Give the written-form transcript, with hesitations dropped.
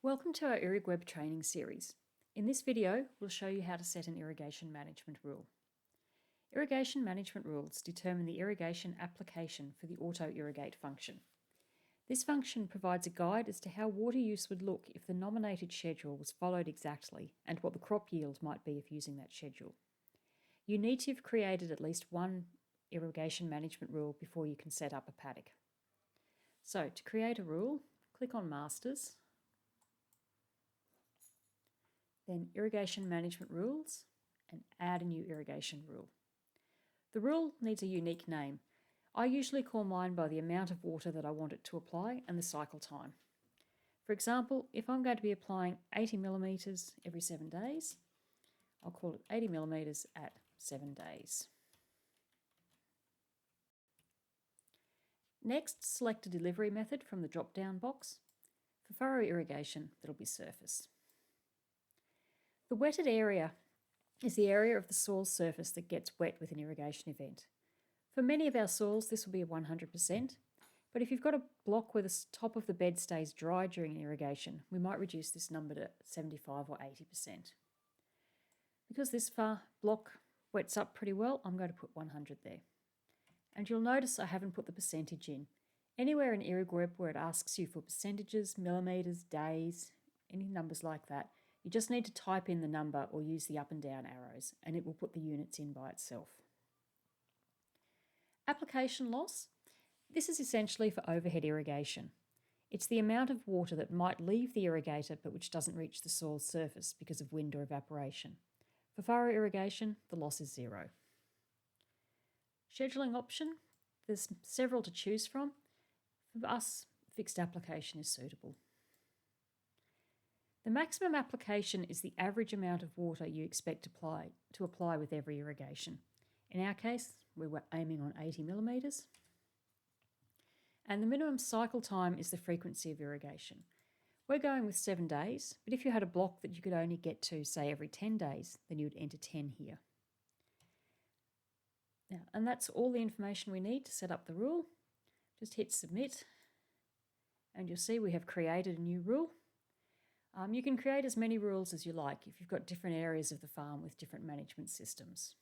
Welcome to our IrrigWeb training series. In this video, we'll show you how to set an irrigation management rule. Irrigation management rules determine the irrigation application for the auto-irrigate function. This function provides a guide as to how water use would look if the nominated schedule was followed exactly and what the crop yield might be if using that schedule. You need to have created at least one irrigation management rule before you can set up a paddock. So to create a rule, click on Masters, then Irrigation Management Rules, and add a new irrigation rule. The rule needs a unique name. I usually call mine by the amount of water that I want it to apply and the cycle time. For example, if I'm going to be applying 80 millimetres every 7 days, I'll call it 80 millimetres at 7 days. Next, select a delivery method from the drop-down box. For furrow irrigation, that'll be surface. The wetted area is the area of the soil surface that gets wet with an irrigation event. For many of our soils, this will be 100%, but if you've got a block where the top of the bed stays dry during an irrigation, we might reduce this number to 75 or 80%. Because this block wets up pretty well, I'm going to put 100 there. And you'll notice I haven't put the percentage in. Anywhere in IrrigWeb where it asks you for percentages, millimetres, days, any numbers like that, you just need to type in the number or use the up and down arrows, and it will put the units in by itself. Application loss. This is essentially for overhead irrigation. It's the amount of water that might leave the irrigator but which doesn't reach the soil surface because of wind or evaporation. For furrow irrigation, the loss is 0. Scheduling option. There's several to choose from. For us, fixed application is suitable. The maximum application is the average amount of water you expect to apply with every irrigation. In our case, we were aiming on 80 millimetres. And the minimum cycle time is the frequency of irrigation. We're going with 7 days, but if you had a block that you could only get to, say, every 10 days, then you would enter 10 here. Now, and that's all the information we need to set up the rule. Just hit submit, and you'll see we have created a new rule. You can create as many rules as you like if you've got different areas of the farm with different management systems.